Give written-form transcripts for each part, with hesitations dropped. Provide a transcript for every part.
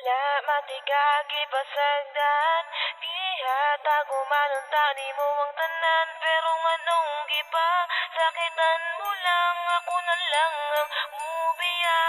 Wala matigagi pasagdan, gihatag umanunta ni mo ang tanan. Pero nganong gipa, sakitan mo lang, ako na lang ang mubiya.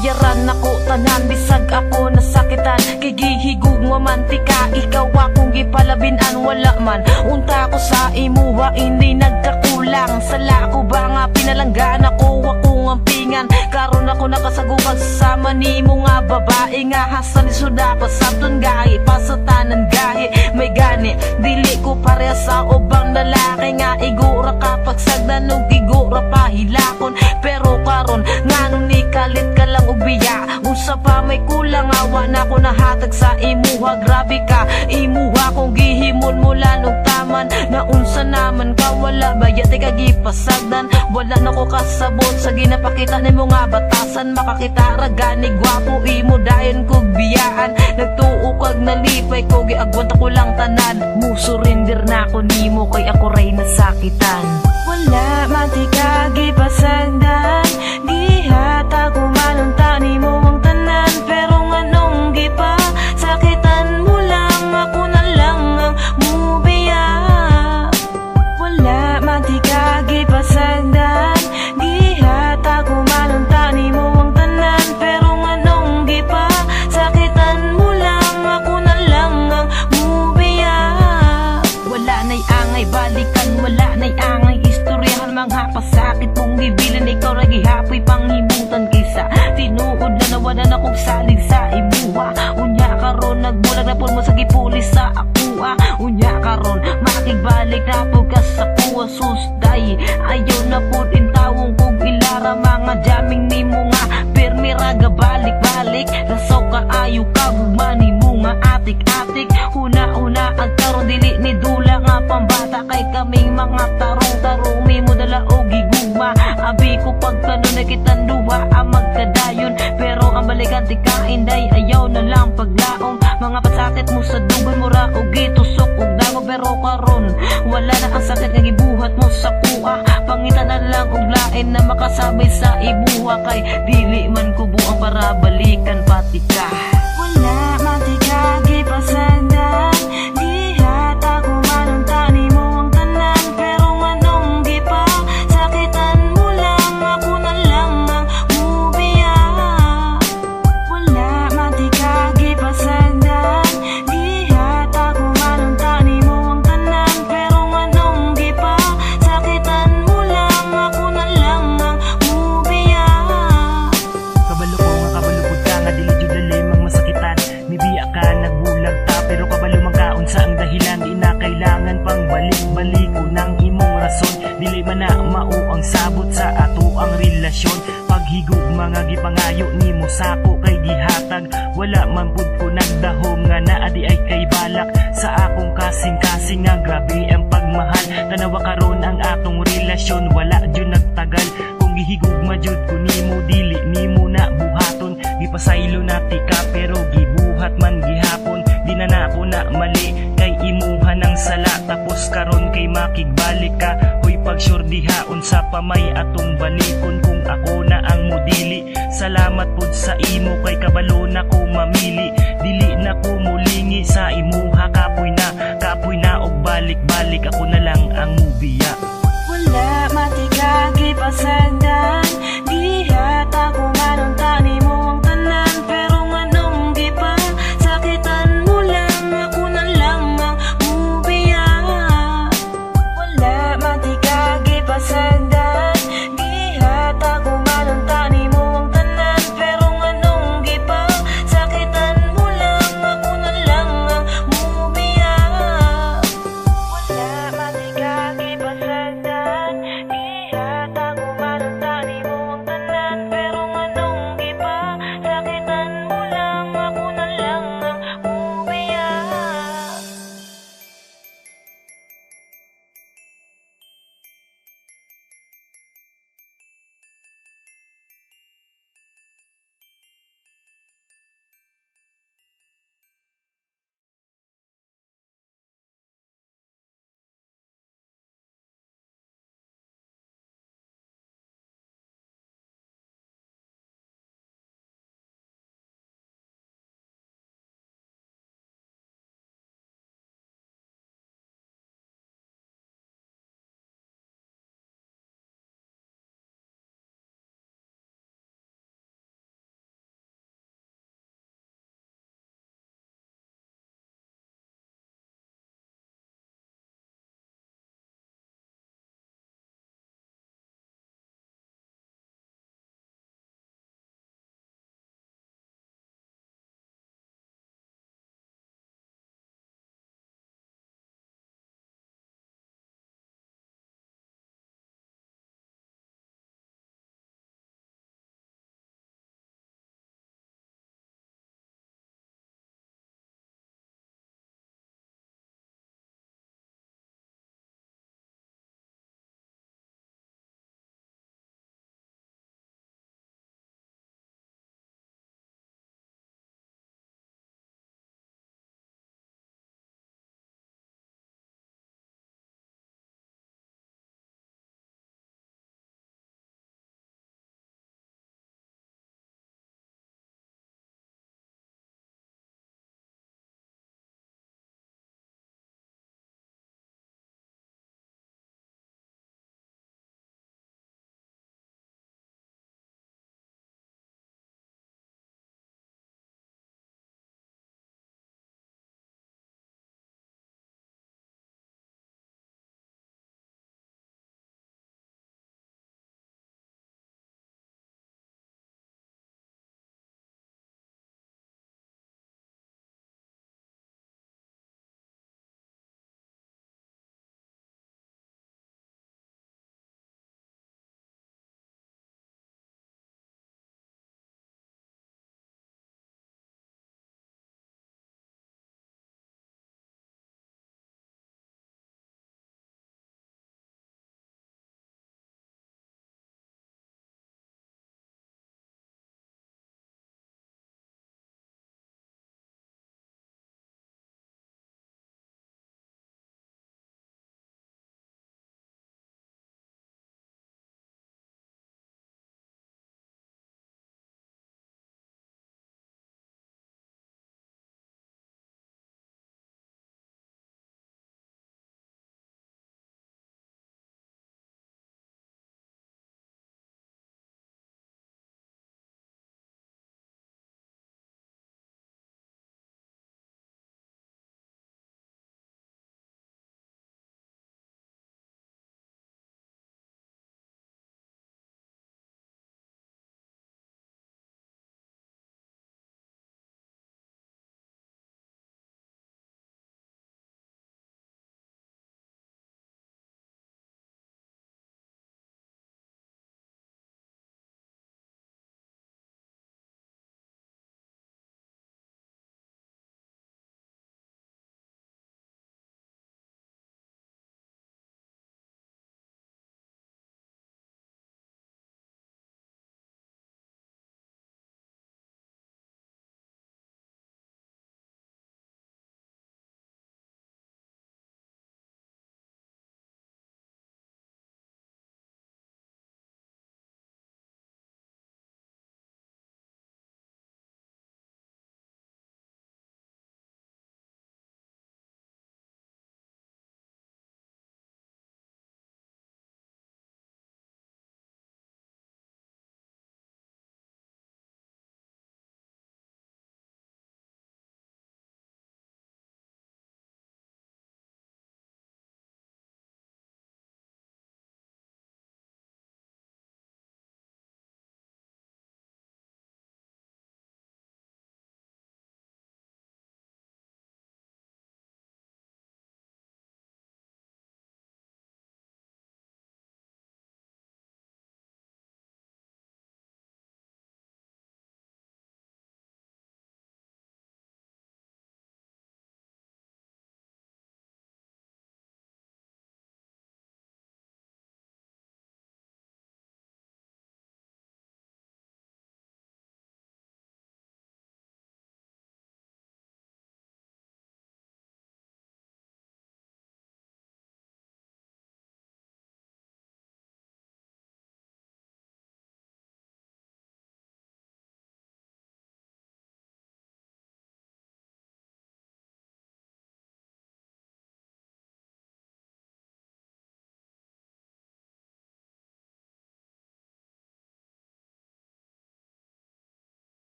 Yaran ako tanan, bisag ako nasakitan. Kigihigug mamantika, ikaw akong gipalabinan. Wala man, unta ko sa imuha, hindi nagkakulang. Sala ko ba nga pinalanggan ako ang pingan. Karon ako nakasagupag sasama ni mo nga babae. Nga hasan ni suda pasabton gahi, pasatanan gahi. May gani, dili ko pareha sa ubang lalaki. Nga igura kapag sagdan og igura pahilakon. Pero karon nganong ni kalit ka lang ubiya. Unsa pa may kulang, awa na ko nahatag sa imuha. Grabe ka, imuha kong gihimon mula og taman. Na unsa naman ka, wala bayat ka gipasagdan. Wala na ko kasabot sa ginapakita ni mo nga batasan. Makakita ragani gwapo, imo dayon kog biyaan. Nagtuo kag nalipay ko, giagwanta ko lang tanan. Musurrender na ko nimo, kay ako ray nasakitan. Wala matigagi pasagdan, gihatag umanunta ni mo ang tanan. Pero nganong gipa, sakitan mo lang, ako na lang ang mubiya. Wala matigagi pasagdan, gihatag umanunta ni mo ang tanan. Pero nganong gipa, sakitan mo lang, ako na lang ang mubiya. Wala na'y angay balikan, wala na'y angay istoryahan. Mga pasakit mong gibilan, ikaw ra gihapoy panghimutan. Kaysa tinuod na nawala na kong salig sa imuha. Unya karon nagbulag na po mo sa gipulis sa akua. Unya karon makigbalik na po ka sa kuha. Susday ayaw na po intawong kog ilara. Mga jamming ni mo nga pirmi raga balik-balik. Lasaw ka ayaw ka gugmani mo nga atik-atik. Una-una ang karon dili ni dula nga pambata. Kay kaming mga tarong-tarong mi mo dala o gigugma. Abi ko pagtanong na kitang duha ang magkadayon. Pero ang balikan ti kainday ayaw na lang paglaom. Mga pasakit mo sa dugon mo ra o gitusok og dango. Pero karon wala na ang sakit nga gibuhat mo sa kuha. Pangita na lang og lain na makasabay sa ibuha. Kay dili man ko buang para balikan pati ka. Wala matigagi pasagdan, gihatag umanunta ni mo ang tanan. Pero nganong gipa, sakitan mo lang, ako na lang ang mubiya. Wala matigagi pasagdan, gihatag umanunta ni mo ang tanan. Pero nganong gipa, sakitan mo lang, ako na lang ang mubiya. Kabalo ko nga kabalupod ka nga dili jud limang masakitan. Mibiya ka nagbulag ta, pero kabalo man kaon sa ang dahilan. Di na kailangan pang balik-balik ko ng imong rason. Dili man na mao ang sabot sa ato ang relasyon. Paghigog mga gipangayo nimo sako kay gihatag. Wala man pud ko nagdahom nga naa di ay kay balak. Sa akong kasing-kasing nga grabe ang pagmahal. Tanawa karon ang atong relasyon, wala jud nagtagal. Kung gihigugma jud ko nimo, dili nimo na buhaton. Gipasaylo na tika pero gibuhat man gihapon. Di na nako na mali kay imuha ng sala. Tapos karon kay makigbalik ka. Hoy pag-sure dihaon sa pamay atong balikon. Kung ako na ang modili, salamat pud sa imo kay kabalo na ko mamili. Dili na ko mulingi sa imuha, kapoy na og balik-balik ako na